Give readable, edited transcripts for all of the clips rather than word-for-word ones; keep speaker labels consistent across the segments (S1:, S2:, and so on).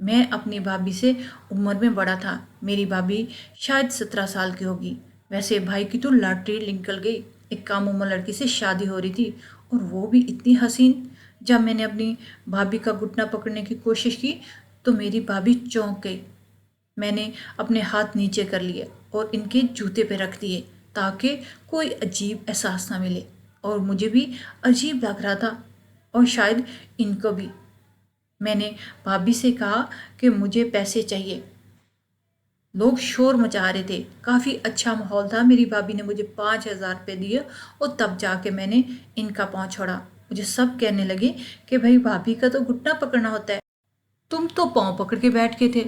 S1: میں اپنی بھابھی سے عمر میں بڑا تھا، میری بھابھی شاید 17 سال کی ہوگی۔ ویسے بھائی کی تو لاٹری نکل گئی، ایک کام عمر لڑکی سے شادی ہو رہی تھی، اور وہ بھی اتنی حسین۔ جب میں نے اپنی بھابھی کا گھٹنا پکڑنے کی کوشش کی تو میری بھابھی چونک گئی۔ میں نے اپنے ہاتھ نیچے کر لیے اور ان کے جوتے پہ رکھ دیے تاکہ کوئی عجیب احساس نہ ملے، اور مجھے بھی عجیب لگ رہا تھا اور شاید ان کو بھی۔ میں نے بھابھی سے کہا کہ مجھے پیسے چاہیے۔ لوگ شور مچا رہے تھے، کافی اچھا ماحول تھا۔ میری بھابھی نے مجھے 5,000 روپے دیے اور تب جا کے میں نے ان کا پاؤں چھوڑا۔ مجھے سب کہنے لگے کہ بھائی بھابھی کا تو گھٹنا پکڑنا ہوتا ہے، تم تو پاؤں پکڑ کے بیٹھ کے تھے۔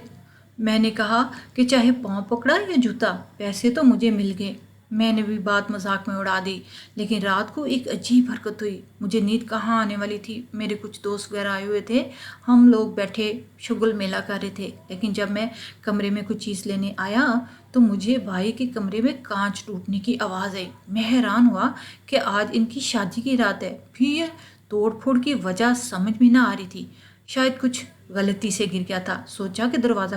S1: میں نے کہا کہ چاہے پاؤں پکڑا یا جوتا، پیسے تو مجھے مل گئے۔ میں نے بھی بات مذاق میں اڑا دی، لیکن رات کو ایک عجیب حرکت ہوئی۔ مجھے نیند کہاں آنے والی تھی، میرے کچھ دوست وغیرہ آئے ہوئے تھے، ہم لوگ بیٹھے شگل میلہ کر رہے تھے، لیکن جب میں کمرے میں کچھ چیز لینے آیا تو مجھے بھائی کے کمرے میں کانچ ٹوٹنے کی آواز آئی۔ میں حیران ہوا کہ آج ان کی شادی کی رات ہے، پھر یہ توڑ پھوڑ کی وجہ سمجھ میں نہ آ رہی تھی۔ شاید کچھ غلطی سے گر گیا تھا، سوچا کہ دروازہ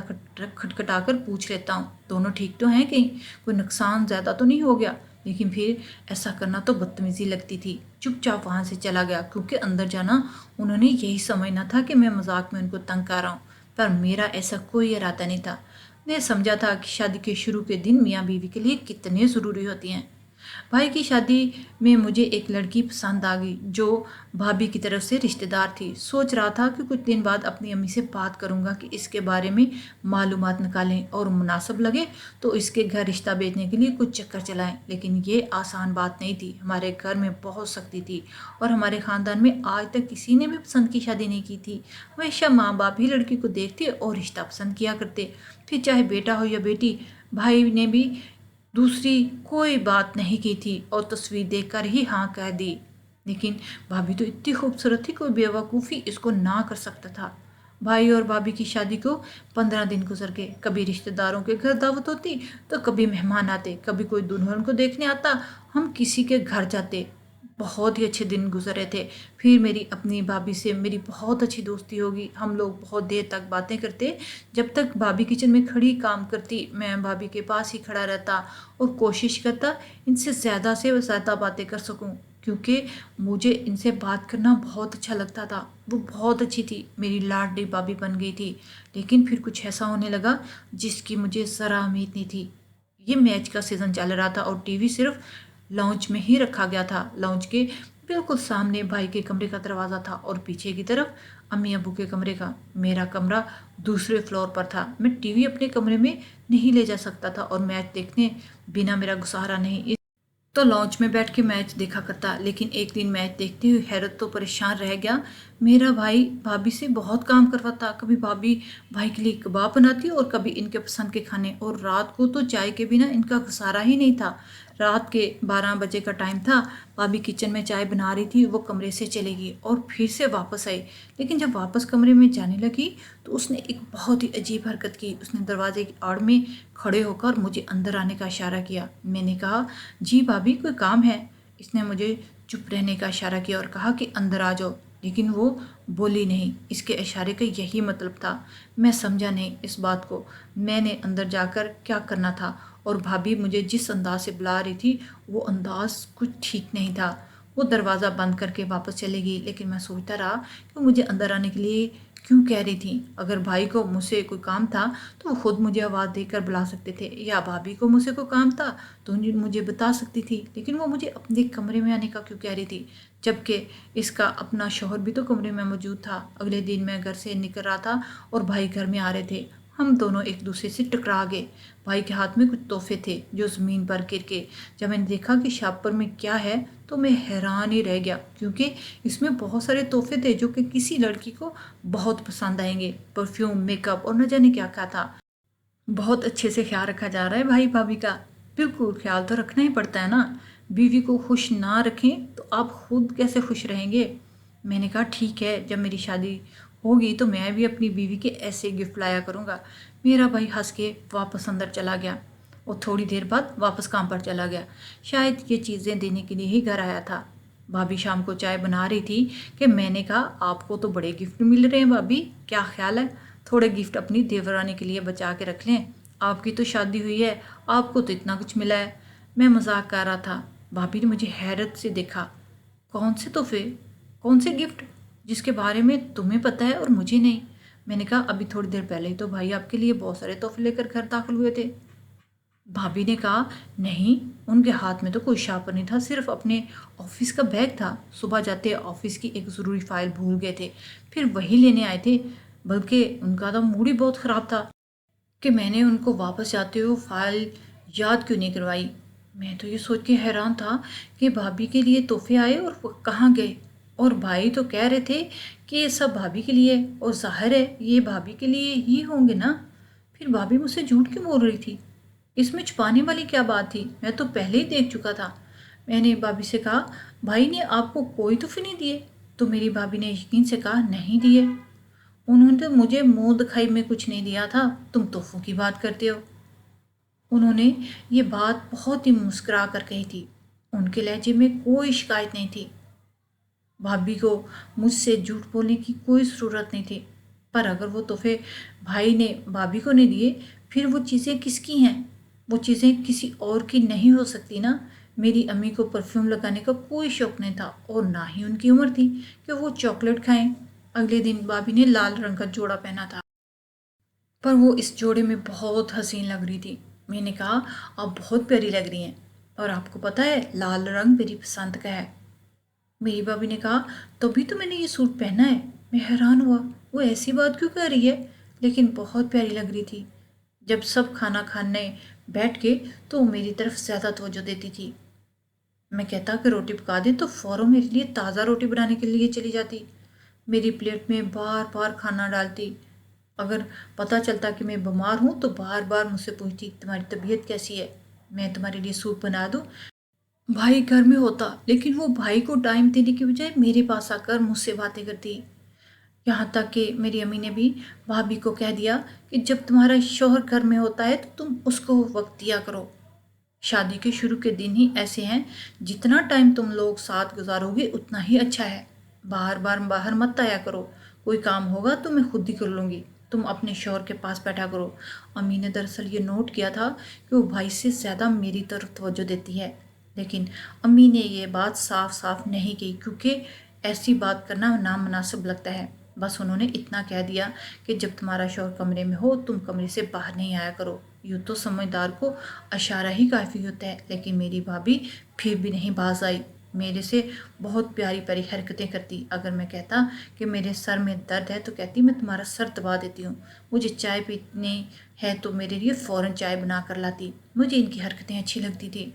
S1: کھٹکھٹا کر پوچھ لیتا ہوں دونوں ٹھیک تو ہیں، کہیں کوئی نقصان زیادہ تو نہیں ہو گیا۔ لیکن پھر ایسا کرنا تو بدتمیزی لگتی تھی، چپ چاپ وہاں سے چلا گیا، کیونکہ اندر جانا انہوں نے یہی سمجھنا تھا کہ میں مذاق میں ان کو تنگ کر رہا ہوں، پر میرا ایسا کوئی ارادہ نہیں تھا۔ میں سمجھا تھا کہ شادی کے شروع کے دن میاں بیوی کے لیے کتنے ضروری ہوتی ہیں۔ بھائی کی شادی میں مجھے ایک لڑکی پسند آ گئی جو بھابھی کی طرف سے رشتہ دار تھی۔ سوچ رہا تھا کہ کچھ دن بعد اپنی امی سے بات کروں گا کہ اس کے بارے میں معلومات نکالیں اور مناسب لگے تو اس کے گھر رشتہ بھیجنے کے لیے کچھ چکر چلائیں، لیکن یہ آسان بات نہیں تھی۔ ہمارے گھر میں بہت سختی تھی اور ہمارے خاندان میں آج تک کسی نے بھی پسند کی شادی نہیں کی تھی۔ ہمیشہ ماں باپ ہی لڑکی کو دیکھتے اور رشتہ پسند کیا کرتے، پھر چاہے بیٹا ہو یا بیٹی۔ بھائی نے بھی دوسری کوئی بات نہیں کی تھی اور تصویر دیکھ کر ہی ہاں کہہ دی، لیکن بھابھی تو اتنی خوبصورت تھی، کوئی بیوقوفی اس کو نہ کر سکتا تھا۔ بھائی اور بھابھی کی شادی کو 15 دن گزر گئے، کبھی رشتہ داروں کے گھر دعوت ہوتی تو کبھی مہمان آتے، کبھی کوئی دلہن کو دیکھنے آتا، ہم کسی کے گھر جاتے۔ بہت ہی اچھے دن گزرے تھے۔ پھر میری اپنی بھابھی سے میری بہت اچھی دوستی ہوگی، ہم لوگ بہت دیر تک باتیں کرتے، جب تک بھابھی کچن میں کھڑی کام کرتی میں بھابھی کے پاس ہی کھڑا رہتا اور کوشش کرتا ان سے زیادہ باتیں کر سکوں، کیونکہ مجھے ان سے بات کرنا بہت اچھا لگتا تھا۔ وہ بہت اچھی تھی، میری لاڈلی بھابھی بن گئی تھی، لیکن پھر کچھ ایسا ہونے لگا جس کی مجھے ذرا امید نہیں تھی۔ یہ میچ کا سیزن چل رہا تھا اور ٹی وی صرف لاؤنج میں ہی رکھا گیا تھا۔ لاؤنج کے بالکل سامنے بھائی کے کمرے کا دروازہ تھا اور پیچھے کی طرف امی ابو کے کمرے کا۔ میرا کمرہ دوسرے فلور پر تھا، میں ٹی وی اپنے کمرے میں نہیں لے جا سکتا تھا اور میچ دیکھنے بنا میرا گزارا نہیں، تو لاؤنج میں بیٹھ کے میچ دیکھا کرتا۔ لیکن ایک دن میچ دیکھتے ہوئے حیرت تو پریشان رہ گیا، میرا بھائی بھابھی سے بہت کام کرواتا، کبھی بھابھی بھائی کے لیے کباب بناتی اور کبھی ان کے پسند کے کھانے، اور رات کو تو چائے کے بنا ان کا گزارا ہی نہیں تھا۔ رات کے 12 بجے کا ٹائم تھا، بھابھی کچن میں چائے بنا رہی تھی، وہ کمرے سے چلے گی اور پھر سے واپس آئی، لیکن جب واپس کمرے میں جانے لگی تو اس نے ایک بہت ہی عجیب حرکت کی۔ اس نے دروازے کی آڑ میں کھڑے ہو کر مجھے اندر آنے کا اشارہ کیا۔ میں نے کہا جی بھابھی کوئی کام ہے؟ اس نے مجھے چپ رہنے کا اشارہ کیا اور کہا کہ اندر آ جاؤ، لیکن وہ بولی نہیں۔ اس کے اشارے کا یہی مطلب تھا۔ میں سمجھا نہیں اس بات کو، میں نے اندر جا کر کیا کرنا تھا، اور بھابھی مجھے جس انداز سے بلا رہی تھی وہ انداز کچھ ٹھیک نہیں تھا۔ وہ دروازہ بند کر کے واپس چلے گی، لیکن میں سوچتا رہا کہ مجھے اندر آنے کے لیے کیوں کہہ رہی تھی۔ اگر بھائی کو مجھ سے کوئی کام تھا تو وہ خود مجھے آواز دے کر بلا سکتے تھے، یا بھابھی کو مجھ سے کوئی کام تھا تو مجھے بتا سکتی تھی، لیکن وہ مجھے اپنے کمرے میں آنے کا کیوں کہہ رہی تھی، جبکہ اس کا اپنا شوہر بھی تو کمرے میں موجود تھا۔ اگلے دن میں گھر سے نکل رہا تھا اور بھائی گھر میں آ رہے تھے، ہم دونوں ایک دوسرے سے ٹکرا گئے۔ بھائی کے ہاتھ میں کچھ تحفے تھے جو زمین پر گر کے، جب میں نے دیکھا کہ شاپر میں کیا ہے تو میں حیران ہی رہ گیا، کیونکہ اس میں بہت سارے تحفے تھے جو کہ کسی لڑکی کو بہت پسند آئیں گے، پرفیوم، میک اپ اور نہ جانے کیا کیا تھا۔ بہت اچھے سے خیال رکھا جا رہا ہے بھائی بھابھی کا۔ بالکل خیال تو رکھنا ہی پڑتا ہے نا، بیوی کو خوش نہ رکھیں تو آپ خود کیسے خوش رہیں گے۔ میں نے کہا ٹھیک ہے، جب میری شادی ہوگی تو میں بھی اپنی بیوی کے ایسے گفٹ لایا کروں گا۔ میرا بھائی ہنس کے واپس اندر چلا گیا اور تھوڑی دیر بعد واپس کام پر چلا گیا، شاید یہ چیزیں دینے کے لیے ہی گھر آیا تھا۔ بھابھی شام کو چائے بنا رہی تھی کہ میں نے کہا آپ کو تو بڑے گفٹ مل رہے ہیں بھابھی، کیا خیال ہے؟ تھوڑے گفٹ اپنی دیورانی کے لیے بچا کے رکھ لیں، آپ کی تو شادی ہوئی ہے، آپ کو تو اتنا کچھ ملا ہے۔ میں مذاق کر رہا تھا۔ بھابھی نے مجھے حیرت سے دیکھا۔ کون سے تحفے؟ کون سے گفٹ جس کے بارے میں تمہیں پتہ ہے اور مجھے نہیں؟ میں نے کہا ابھی تھوڑی دیر پہلے ہی تو بھائی آپ کے لیے بہت سارے تحفے لے کر گھر داخل ہوئے تھے۔ بھابھی نے کہا نہیں، ان کے ہاتھ میں تو کوئی شاپر نہیں تھا، صرف اپنے آفس کا بیگ تھا۔ صبح جاتے آفس کی ایک ضروری فائل بھول گئے تھے، پھر وہی لینے آئے تھے۔ بلکہ ان کا تو موڈ ہی بہت خراب تھا کہ میں نے ان کو واپس جاتے ہوئے فائل یاد کیوں نہیں کروائی۔ میں تو یہ سوچ کے حیران تھا کہ بھابھی کے لیے تحفے آئے اور وہ کہاں گئے، اور بھائی تو کہہ رہے تھے کہ یہ سب بھابھی کے لیے، اور ظاہر ہے یہ بھابھی کے لیے ہی ہوں گے نا۔ پھر بھابھی مجھ سے جھوٹ کیوں بول رہی تھی؟ اس میں چھپانے والی کیا بات تھی؟ میں تو پہلے ہی دیکھ چکا تھا۔ میں نے بھابھی سے کہا بھائی نے آپ کو کوئی تحفے نہیں دیے؟ تو میری بھابھی نے یقین سے کہا نہیں دیے، انہوں نے تو مجھے منہ دکھائی میں کچھ نہیں دیا تھا، تم تحفوں کی بات کرتے ہو۔ انہوں نے یہ بات بہت ہی مسکرا کر کہی تھی، ان کے لہجے میں کوئی شکایت نہیں تھی۔ بھابھی کو مجھ سے جھوٹ بولنے کی کوئی ضرورت نہیں تھی، پر اگر وہ تحفے بھائی نے بھابھی کو نہیں دیے، پھر وہ چیزیں کس کی ہیں؟ وہ چیزیں کسی اور کی نہیں ہو سکتی نا۔ میری امی کو پرفیوم لگانے کا کوئی شوق نہیں تھا، اور نہ ہی ان کی عمر تھی کہ وہ چاکلیٹ کھائیں۔ اگلے دن بھابھی نے لال رنگ کا جوڑا پہنا تھا، پر وہ اس جوڑے میں بہت حسین لگ رہی تھی۔ میں نے کہا آپ بہت پیاری لگ رہی ہیں، اور آپ کو پتہ ہے لال رنگ میری پسند کا ہے۔ میری بھابھی نے کہا تبھی تو میں نے یہ سوٹ پہنا ہے۔ میں حیران ہوا، وہ ایسی بات کیوں کہہ رہی ہے؟ لیکن بہت پیاری لگ رہی تھی۔ جب سب کھانا کھانے بیٹھ کے تو وہ میری طرف زیادہ توجہ دیتی تھی۔ میں کہتا کہ روٹی پکا دیں تو فوراً میرے لیے تازہ روٹی بنانے کے لیے چلی جاتی، میری پلیٹ میں بار بار کھانا ڈالتی۔ اگر پتہ چلتا کہ میں بیمار ہوں تو بار بار مجھ سے پوچھتی تمہاری طبیعت کیسی ہے، میں تمہارے لیے سوپ بنا دوں۔ بھائی گھر میں ہوتا لیکن وہ بھائی کو ٹائم دینے کی بجائے میرے پاس آ کر مجھ سے باتیں کرتی۔ یہاں تک کہ میری امی نے بھی بھابھی کو کہہ دیا کہ جب تمہارا شوہر گھر میں ہوتا ہے تو تم اس کو وقت دیا کرو۔ شادی کے شروع کے دن ہی ایسے ہیں، جتنا ٹائم تم لوگ ساتھ گزارو گے اتنا ہی اچھا ہے۔ بار بار باہر مت آیا کرو، کوئی کام ہوگا تو میں خود ہی کر لوں گی، تم اپنے شوہر کے پاس بیٹھا کرو۔ امی نے دراصل یہ نوٹ کیا تھا کہ وہ بھائی سے زیادہ میری طرف توجہ دیتی ہے، لیکن امی نے یہ بات صاف صاف نہیں کی کیونکہ ایسی بات کرنا نامناسب لگتا ہے۔ بس انہوں نے اتنا کہہ دیا کہ جب تمہارا شوہر کمرے میں ہو تم کمرے سے باہر نہیں آیا کرو۔ یوں تو سمجھدار کو اشارہ ہی کافی ہوتا ہے، لیکن میری بھابھی پھر بھی نہیں باز آئی۔ میرے سے بہت پیاری پیاری حرکتیں کرتی۔ اگر میں کہتا کہ میرے سر میں درد ہے تو کہتی میں تمہارا سر دبا دیتی ہوں۔ مجھے چائے پینی ہے تو میرے لیے فوراً چائے بنا کر لاتی۔ مجھے ان کی حرکتیں اچھی لگتی تھی،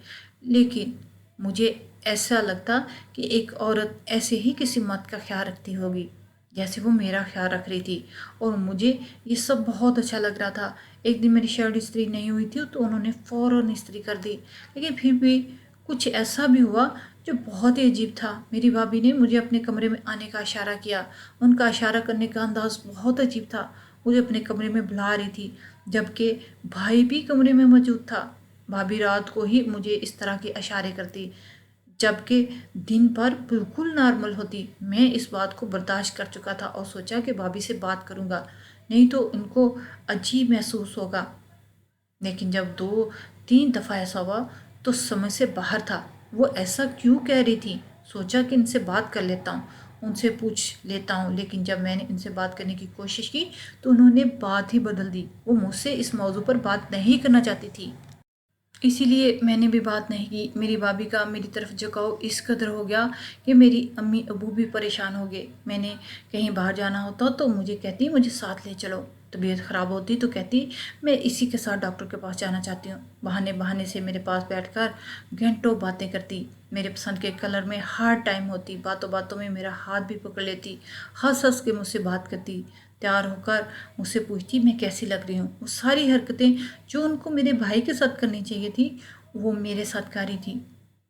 S1: لیکن مجھے ایسا لگتا کہ ایک عورت ایسے ہی کسی مرد کا خیال رکھتی ہوگی جیسے وہ میرا خیال رکھ رہی تھی، اور مجھے یہ سب بہت اچھا لگ رہا تھا۔ ایک دن میری شرٹ استری نہیں ہوئی تھی تو انہوں نے فوراً استری کر دی، لیکن پھر بھی کچھ ایسا بھی ہوا جو بہت ہی عجیب تھا۔ میری بھابھی نے مجھے اپنے کمرے میں آنے کا اشارہ کیا، ان کا اشارہ کرنے کا انداز بہت عجیب تھا، مجھے اپنے کمرے میں بلا رہی تھی جبکہ بھائی بھی کمرے میں موجود تھا۔ بھابھی رات کو ہی مجھے اس طرح کے اشارے کرتی جبکہ دن پر بالکل نارمل ہوتی۔ میں اس بات کو برداشت کر چکا تھا اور سوچا کہ بھابھی سے بات کروں گا، نہیں تو ان کو عجیب محسوس ہوگا۔ لیکن جب 2-3 دفعہ ایسا ہوا تو سمجھ سے باہر تھا، وہ ایسا کیوں کہہ رہی تھی۔ سوچا کہ ان سے بات کر لیتا ہوں، ان سے پوچھ لیتا ہوں، لیکن جب میں نے ان سے بات کرنے کی کوشش کی تو انہوں نے بات ہی بدل دی۔ وہ مجھ سے اس موضوع پر بات نہیں کرنا چاہتی تھی، اسی لیے میں نے بھی بات نہیں کی۔ میری بھابھی کا میری طرف جھکاؤ اس قدر ہو گیا کہ میری امی ابو بھی پریشان ہو گئے۔ میں نے کہیں باہر جانا ہوتا تو مجھے کہتی مجھے ساتھ لے چلو، طبیعت خراب ہوتی تو کہتی میں اسی کے ساتھ ڈاکٹر کے پاس جانا چاہتی ہوں۔ بہانے بہانے سے میرے پاس بیٹھ کر گھنٹوں باتیں کرتی، میرے پسند کے کلر میں ہر ٹائم ہوتی، باتوں باتوں میں میرا ہاتھ بھی پکڑ لیتی، ہنس ہنس کے مجھ سے بات کرتی، تیار ہو کر مجھ سے پوچھتی میں کیسی لگ رہی ہوں۔ وہ ساری حرکتیں جو ان کو میرے بھائی کے ساتھ کرنی چاہیے تھی وہ میرے ساتھ کر رہی تھی۔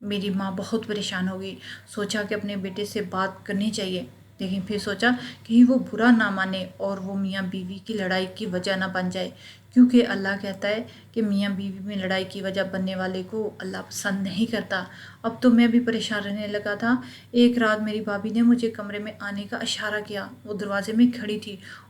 S1: میری ماں بہت پریشان ہو گئی، سوچا کہ اپنے بیٹے سے بات کرنی چاہیے، لیکن پھر سوچا کہیں وہ برا نہ مانے اور وہ میاں بیوی کی لڑائی کی وجہ نہ بن جائے، کیونکہ اللہ کہتا ہے کہ میاں بیوی میں لڑائی کی وجہ بننے والے کو اللہ پسند نہیں کرتا۔ اب تو میں بھی پریشان رہنے لگا تھا۔ ایک رات میری بھابھی نے مجھے کمرے میں آنے کا اشارہ کیا، وہ دروازے میں کھڑی تھی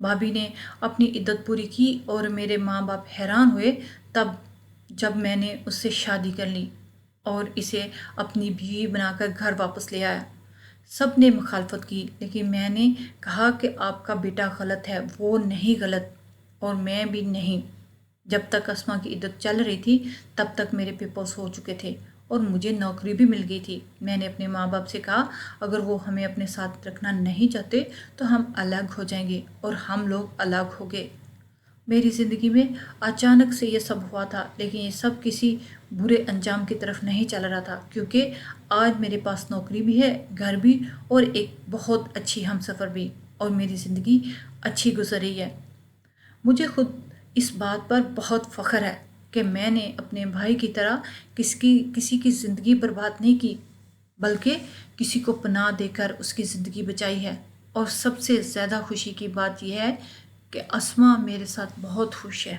S1: بھابھی نے اپنی عدت پوری کی اور میرے ماں باپ حیران ہوئے تب جب میں نے اس سے شادی کر لی اور اسے اپنی بیوی بنا کر گھر واپس لے آیا۔ سب نے مخالفت کی لیکن میں نے کہا کہ آپ کا بیٹا غلط ہے، وہ نہیں غلط اور میں بھی نہیں۔ جب تک اسما کی عدت چل رہی تھی تب تک میرے پیپرز ہو چکے تھے اور مجھے نوکری بھی مل گئی تھی۔ میں نے اپنے ماں باپ سے کہا اگر وہ ہمیں اپنے ساتھ رکھنا نہیں چاہتے تو ہم الگ ہو جائیں گے، اور ہم لوگ الگ ہو گئے۔ میری زندگی میں اچانک سے یہ سب ہوا تھا، لیکن یہ سب کسی برے انجام کی طرف نہیں چل رہا تھا، کیونکہ آج میرے پاس نوکری بھی ہے، گھر بھی، اور ایک بہت اچھی ہمسفر بھی، اور میری زندگی اچھی گزر رہی ہے۔ مجھے خود اس بات پر بہت فخر ہے کہ میں نے اپنے بھائی کی طرح کسی کی زندگی برباد نہیں کی، بلکہ کسی کو پناہ دے کر اس کی زندگی بچائی ہے۔ اور سب سے زیادہ خوشی کی بات یہ ہے کہ اسما میرے ساتھ بہت خوش ہے۔